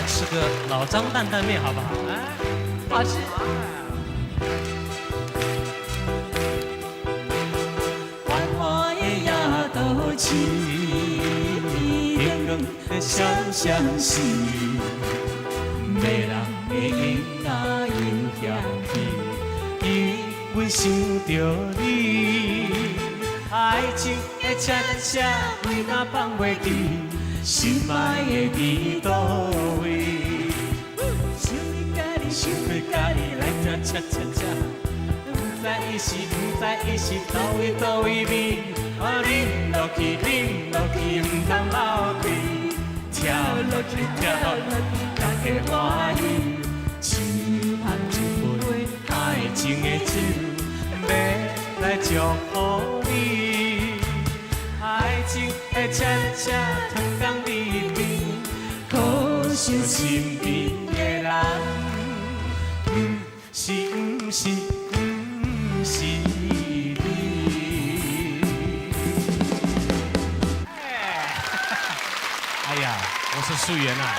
吃个老张担担面好不好？哎，好吃。繁华的夜都市，灯光的闪闪是，迷人的音乐又响起，因为想着你，爱情的车车为哪放袂记，心爱的伫倒位？想你甲你想要甲你来这恰恰恰。不知伊是倒位味，啊，啉落去，唔通流泪，跳落去，大家欢喜，一杯爱情的酒，要来祝福你。爱情的恰恰糖讲里面，可惜身边的人，不是。是你。哎呀，我说素媛啊，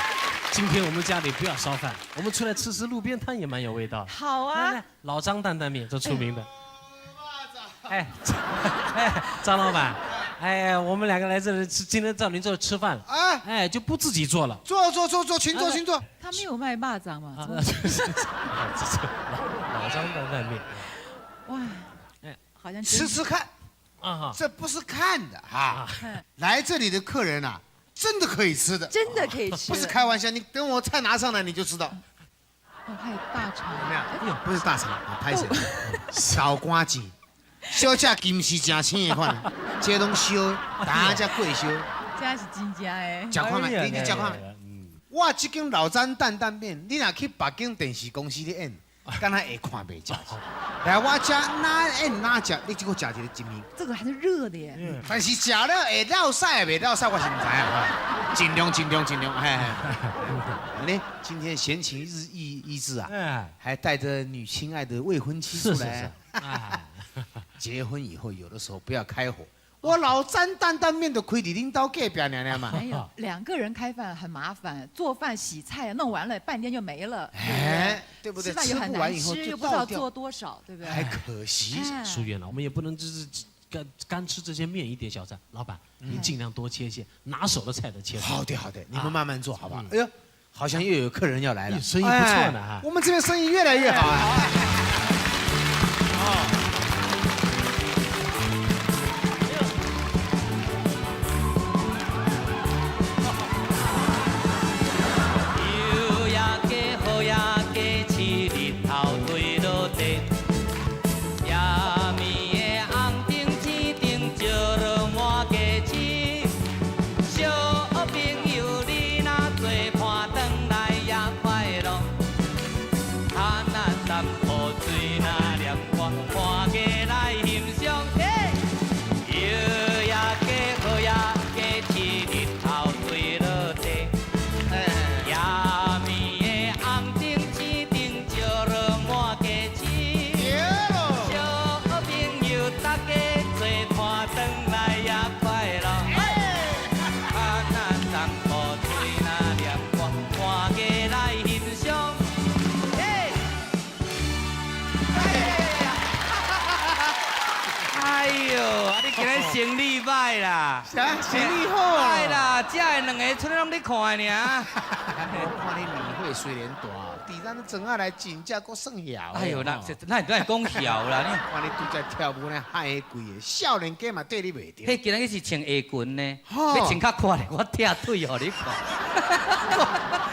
今天我们家里不要烧饭，我们出来吃路边摊也蛮有味道。好啊，来老张担担面，这出名的。哎，张老板，哎，我们两个来这里吃，今天到您这儿吃饭了。哎，就不自己做了。坐，请坐，请坐。他没有卖蚂蚱嘛？老张担担面。哇，好像吃吃看，啊，这不是看的哈。来这里的客人啊，真的可以吃的，真的可以吃，不是开玩笑。你等我菜拿上来你就知道。哦，还有大肠，怎么样？哎呦，不是大肠啊，拍谁？小瓜子，小只金是真青的款，这拢烧，大只贵烧。这是真正的。食看卖，你食看卖。我这间老张担担面，你若去北京电视公司咧演。敢若会看袂食，来我家哪演哪食，你只顾食一个一面。这个还是热的耶。但是食了会落屎袂落屎，我是唔知啊。尽量，哎。呢，今天闲情逸致啊，还带着你亲爱的未婚妻出来。结婚以后有的时候不要开火。我老张担担面都开伫恁兜隔壁娘嘛。没有，2个人开饭很麻烦，做饭洗菜弄完了半天就没了，对不对？吃饭又很难吃，又不知道做多少，对不对？还可惜。淑媛啊，我们也不能就是干吃这些面一点小菜。老板，您尽量多切一些拿手的菜的切。好的，你们慢慢做，好不好？哎呦，好像又有客人要来了，生意不错呢哈。我们这边生意越来越好啊。生理歹啦，啥生理好啊？歹啦，这2个出来拢咧看尔。我看你年岁虽然大，伫咱整下来真正阁算晓。哎呦，那会讲晓啦？你看你拄则跳舞呢，嗨贵的，少年家嘛对你袂着。迄今仔日是穿下裙呢，要穿较宽的，我踢腿互你看。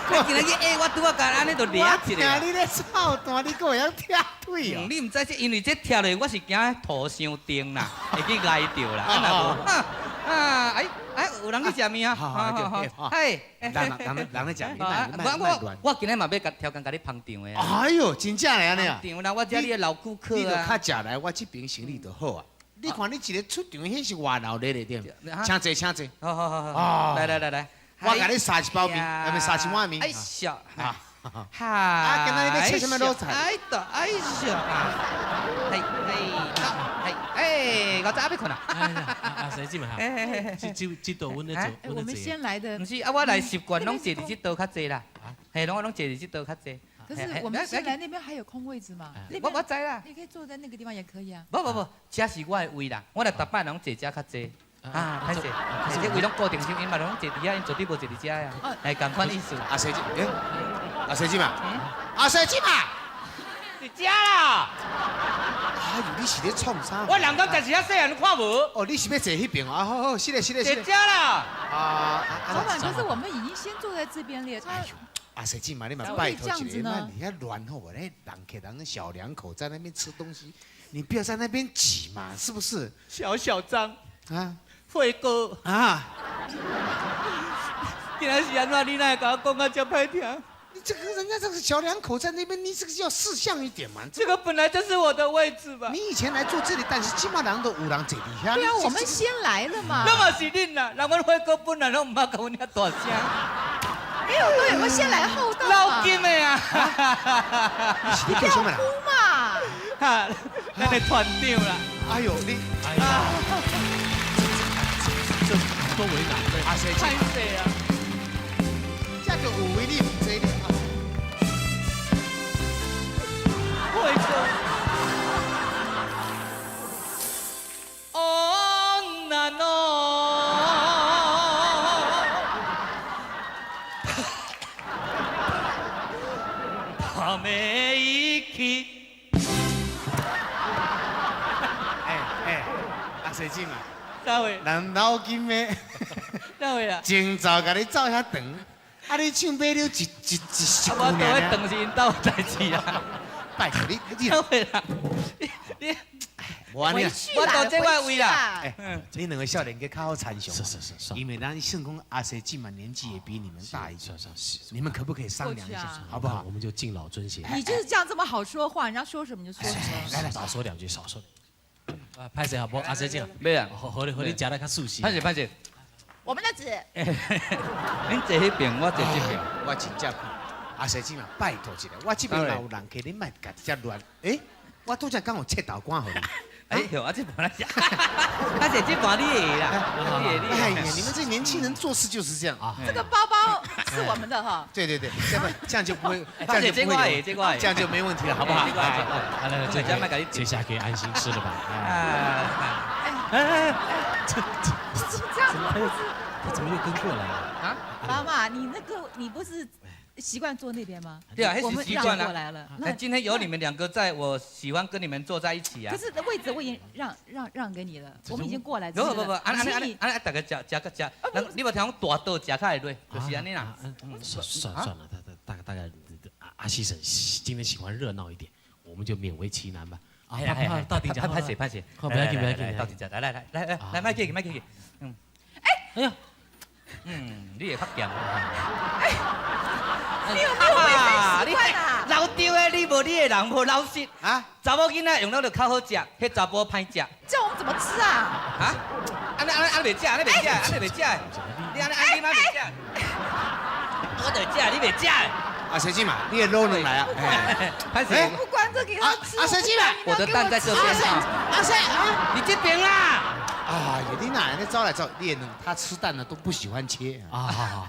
今仔日我拄啊甲安尼就掠一个。我听你咧操蛋，你阁会晓踢腿哦？你毋知这，因为这踢落，我是惊涂伤重啦，会去挨着啦。有人去食面啊？好，嘿，人咧食面，我今日嘛要挑工甲你捧场的啊。哎呦，真正嘞安尼啊！场啦，我这里的老顾客啊。你著较食来，我这边生意就好啊。你看你一个出场，迄是外劳咧点，请坐，请坐。好，来。我甲你撒一包面，还没撒一碗面。哎笑，嗨，啊，今仔日要吃什么卤菜？哎笑，我早要困啦。谁进嘛？这道阮咧做，我们先来的。不是啊，我来习惯拢坐伫这道较济啦。嘿，拢坐伫这道较济。可是我们新来那边还有空位置嘛？我知啦。你可以坐在那个地方也可以啊。不，这是我的位啦，我来逐摆拢坐这较济。啊，歹势，这位拢固定上，因嘛拢坐伫遐，因绝对无坐伫这呀。哎，共款意思。阿西姐，阿西姐嘛，阿西姐嘛，伫这啦。哎呦，你是咧创啥？我人刚才是遐细汉，你看无？哦，你是要坐迄边啊？好，是咧。坐这啦。老板，可是我们已经先坐在这边了。阿西姐嘛，你嘛拜托一下，那你要乱吼，人人小两口在那边吃东西，你不要在那边挤嘛，是不是？小张啊，辉哥啊，今仔是安怎？你哪会甲我讲啊这歹听？你这个人家这个小两口在那边，你这个要识相一点嘛。这个本来就是我的位置吧？你以前来坐这里，但是基本上都有人坐底下。对啊，我们先来了嘛。那么是恁啦，人阮辉哥本来拢唔捌甲阮遐大声。没有，我们先来后到嘛。老金的呀！你不要哭嘛！哈，咱的团长啦。哎呦，你，哎呀，这多为难的。阿西太细啊！这个有为你唔知咧啊。辉哥。哦，那喏。他没一起。阿西姐嘛，哪位？人老金的，哪位啊？前早甲你走遐长，啊你唱买了一句我倒咧长是因兜代志啊。拜托你，哪位啦？你，我呢，我到这块位啦。你两个少年家较好参详。是，因为咱算讲阿西姐嘛年纪也比你们大一些，你们可不可以商量一下，好不好？我们就敬老尊贤。你就是这样这么好说话，人家说什么就说什么。来，少说两句，少说。啊，拍谁好不？阿西姐，没啊，和你夹得较熟悉。拍谁？我们的纸。恁坐迄边，我坐这边。我真正阿西姐嘛，拜托一下，我这边有人客，你莫家遮乱。我拄则刚有切豆干互你。哎呦，啊这盘来讲，他姐这盘你的啦，哎呀，你们这年轻人做事就是这样啊。这个包包是我们的哈。对，这样就不会，这样就没问题了，好不好？来，接下来可以安心吃了吧？这样他怎么又跟过来了？啊？妈妈，你不是习惯坐那边吗？对啊，我们习惯过来了。那今天有你们两个在，我喜欢跟你们坐在一起啊。可是位置我已经让给你了，我们已经过来。不，大家吃，你无听讲大刀吃较会累，就是安尼啦。算了，大概阿西婶今天喜欢热闹一点，我们就勉为其难吧。啊，到底讲，拍谁？不要紧，到底讲，来，麦克，哎呀，你也发强。你有没有卫生习惯啊？老丢的，你无你的人无老实啊！查某囡仔用了就较好食，迄查甫歹食。这我们怎么吃啊？啊？安袂食，你安怎袂食？我就食，你袂食。阿西姐嘛，你的肉能来啊？拍谁？不管这给他吃。阿西姐嘛，我的蛋在这边啊。阿西啊，你这边啊？啊，你哪来的招来招？猎人他吃蛋呢都不喜欢切啊，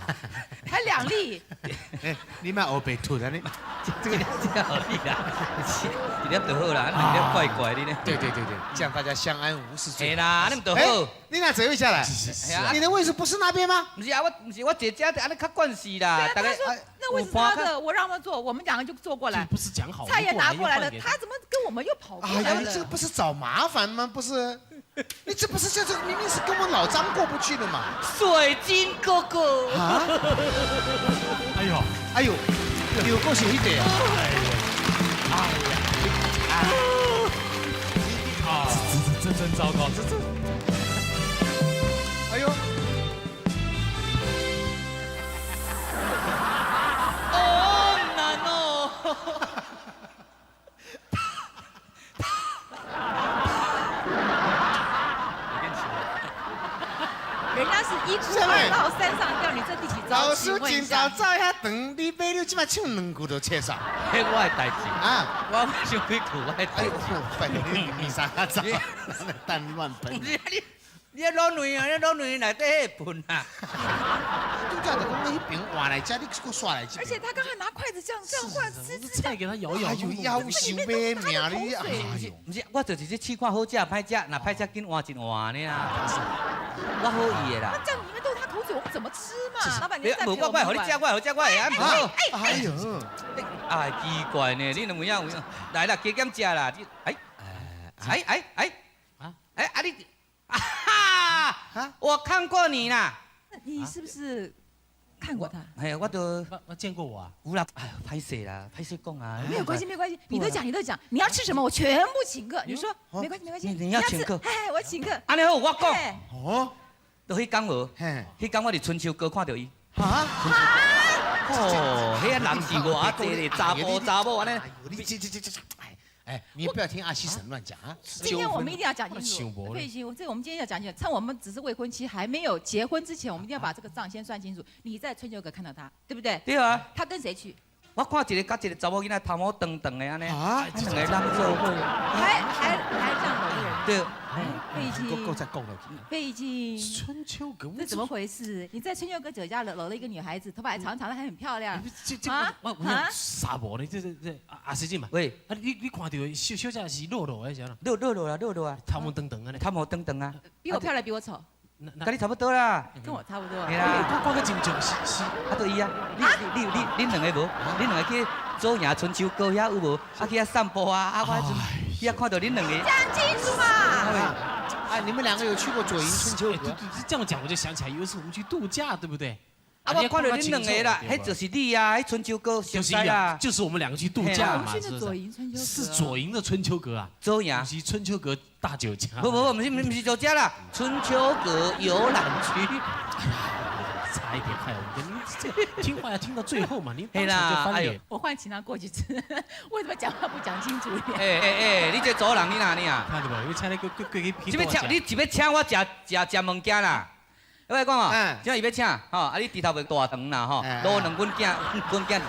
还2粒。你买欧贝吐的你，这个好厉害，一粒就好啦，两粒怪怪的呢。对，这样大家相安无事。对啦，那么就好。你哪坐位下来？你的位置不是那边吗？不是啊，我姐姐安尼较惯势啦。大家说那位置他的，我让他坐，我们2个就坐过来。不是讲好？菜也拿过来了，他怎么跟我们又跑过来了？你这个不是找麻烦吗？不是。你这不是这明明是跟我老张过不去的嘛？水晶哥哥啊！哎呦，有够小一点啊！这真糟糕，这。哎呦！哦，难哦！人家是1哭2闹3上吊，你这第几招？老师今早走遐长，你买了即摆唱2句就切上。迄我的代志啊，我想几句我的代志。拜托你3下走，蛋乱喷。你老卵啊！你老卵内底迄粪啊！叫的讲迄边换来家，你给我刷来这边。而且他刚才拿筷子这样换，吃菜给他摇摇。哎呦，夭寿咩命你！哎呦，不是，我就是去试看好食歹食，那歹食紧换一换呢啦。我好意的啦。那这样里面都是他口水，我们怎么吃嘛？老板娘在无我怪，好你食我，好食我，哎，唔好。哎呦，哎，奇怪呢，你能不要？来啦，加减食啦。你啊哈！我看过你啦。你是不是看过他？哎呀，我都见过我啊。有啦，哎，歹势啦，歹势讲啊。没有关系，没关系，你都讲，你都讲，你要吃什么，我全部请客。你说没关系，没关系。你要请客？哎，我请客。安尼好，我讲。哦，就迄天无，迄天我伫春秋阁看到伊。啊？哦，迄人是我这里查某安尼。哎，你不要听阿西神乱讲啊！今天我们一定要讲清楚，费心，这我们今天要讲清楚。趁我们只是未婚妻，还没有结婚之前，我们一定要把这个账先算清楚。你在春秋阁看到他，对不对？对啊。他跟谁去？我看一个甲一个查某囡仔头毛长长的安尼，两个人做伙，还这样的人。对。费心，够再讲落去。费心。春秋阁，这怎么回事？你在春秋阁酒家搂了一个女孩子，头发还长长的，还很漂亮。我傻无呢，这阿师姐嘛。喂，你看到小姐是露露的是喏？露啊，头毛长长的呢。头毛长长啊。比我漂亮，比我丑。跟你差不多啦。跟我差不多。系啦。我个真像是。啊，对伊啊。你两个无？你两个去左营春秋阁遐有无？啊去遐散步啊，啊我迄看到恁两个。讲清楚嘛。哎，你们两个有去过左营春秋阁？这样讲我就想起来，有一次我们去度假，对不对？啊，我看到恁两个啦，迄就是你呀，迄春秋阁就是呀，就是我们两个去度假嘛，是左营春秋阁。是左营的春秋阁啊，左营是春秋阁大酒家。不，不是酒家啦，春秋阁游览区。差一点害我们，你听话要听到最后嘛，你当场就翻脸。我换请他过去吃，为什么讲话不讲清楚一点？哎，你这走人你哪里啊？看到无？你请你过去批。这边请你一边请我食物件啦。我来讲哦，今伊要请，吼，啊你猪头袂大肠啦，吼，卤两阮囝伫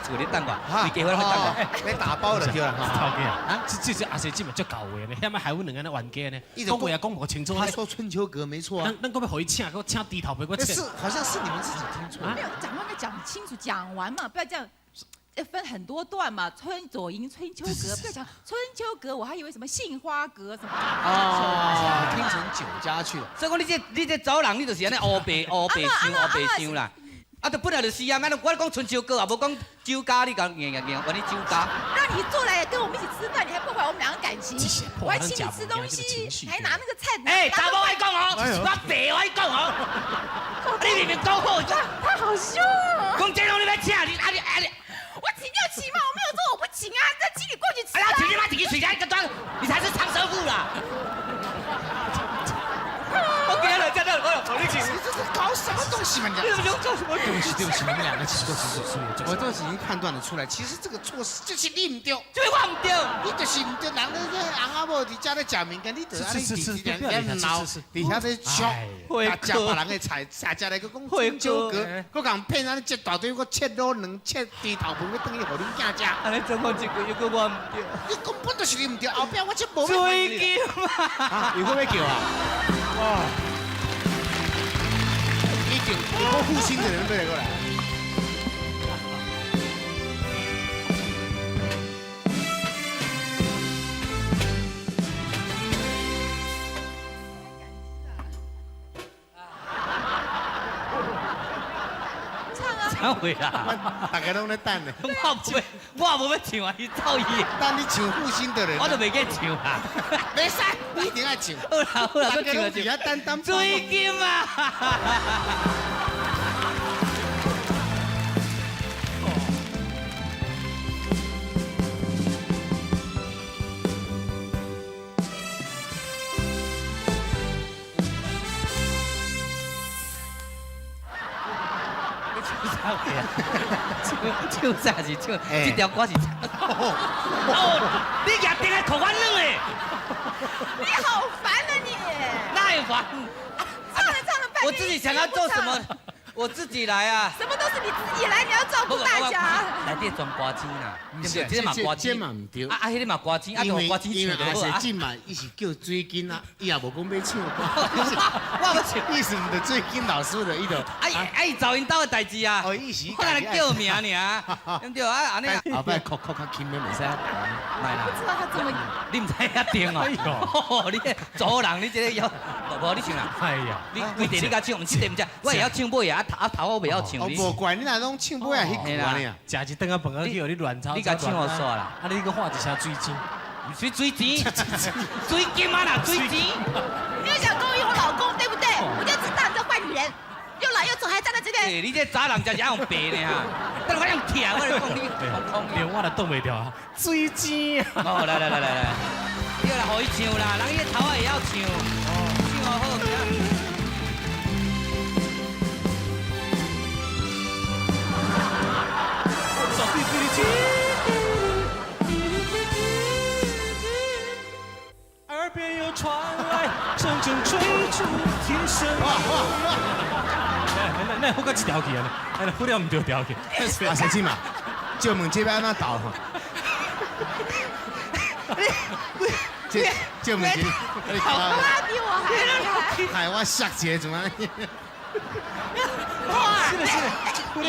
厝里等我，你结婚要等我，被打包就对了，头家啊，这阿叔今日足搞话呢，遐么害阮两个人冤家呢，讲话也讲不清楚。他说春秋阁没错啊，咱可不可以请，给我请猪头陪我请？是，好像是你们自己听错。没有讲话，讲清楚，讲完嘛，不要这样。分很多段嘛，左营春秋阁，不要讲春秋阁，我还以为什么杏花阁什么。哦，听成酒家去了。所以讲你这走人，你就是安尼乌白想啦。啊，就本来就是啊，我讲春秋阁啊，无讲酒家，你讲硬，我你酒家。让你坐来跟我们一起吃饭，你还破坏我们两个感情，我还请你吃东西，还拿那个菜。哎，查某爱讲哦，我白爱讲哦。你明明讲好，他好凶。讲这种你要请你。我请就请嘛，我没有说我不请啊，再请你过去吃。哎呀，请你妈自己水下一个端，你才是长舌妇啦！我给了，在那，我你请。你这是搞什么东西嘛？你做什么？对不起，你们两个请过去。我都已经判断得出来，其实这个错事就是你唔对，就是我唔对，你就是唔对。人家这翁仔某伫家咧食物件，你得安尼底下咧笑，食别人的菜，食来个讲春秋阁，佮讲骗咱一大堆，我切卤两切猪头饭，要等于互恁囝食。安尼做我一句，又个我唔对。你根本就是你唔对，后壁我这无。追叫嘛？有要叫啊？哇！一定有负心的人都来过来。唱会啦！大家拢在等呢。我无要唱啊，伊走伊。等你唱负心的人。我都袂记唱啊。袂使，你一定要唱。好啦，大家拢伫遐等。追金啊！唱啥是唱？这条歌是唱。哦，你也定来头发冷诶！你好烦啊你！哪有烦？唱了半天。我自己想要做什么？我自己来啊。什么都是你自己来，你要照顾大家。内底装歌星啦，对不对？这嘛歌星。这嘛唔对。啊，迄个嘛歌星，啊，就歌星唱因为阿姐嘛，伊是叫水金啊，伊也无讲要唱歌。我要唱，意思唔是水金老师的伊就。伊找因兜的代志啊。哦，意思。我来叫名尔，对不对？啊，安尼。后摆哭较轻的袂使。来啦。不知道他这么。你唔知遐定哦。你做人，你这个要，无你唱啦。哎呀，你规地你甲唱，唔是对唔对？我也要唱尾啊，头我袂晓唱。哦，无怪你那拢唱尾啊，迄句啊。食一顿啊饭啊，去互你乱炒。你甲唱我煞啦。啊，你个画一下水晶。水晶？水晶啊啦，水晶。你又想勾引我老公，对不对？我就知道你这坏女人，又老又丑，还站在这边。你这渣人才是用白呢哈，等我用舔，我来讲你空。连我都动袂掉啊！水晶。哦，来，你来互伊唱啦，人伊头也要唱，唱好。耳边又传来阵阵吹出天声。那好个一条去啊！那不了唔对条去。啊，先生嘛，就问这边安怎倒哈？就问这，他比我还厉害。害我吓一个怎么？哇！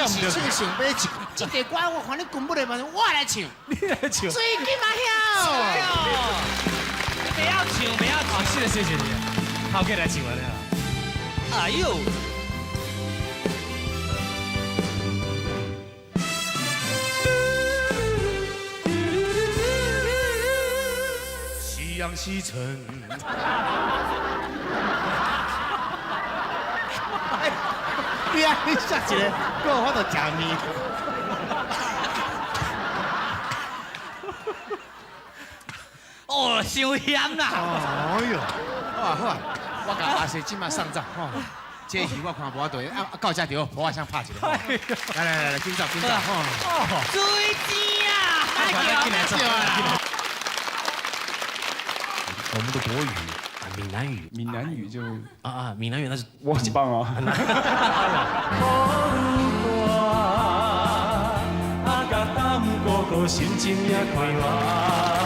是唱上尾一个歌，我看你根本就我来唱。你来唱。水晶嘛晓。不要唱。是的，谢谢你。好，可以来请我了。哎呦！夕阳西沉。你啊，你吓一个，给我都食面。哦，伤险啦！哎呦，好啊，我甲阿西今麦上账吼。这戏我看无对，到这就好，我想拍一个。来，紧走。水晶啊！进来坐。我们的国语闽南语就闽南语那是我很棒啊。心情也快活。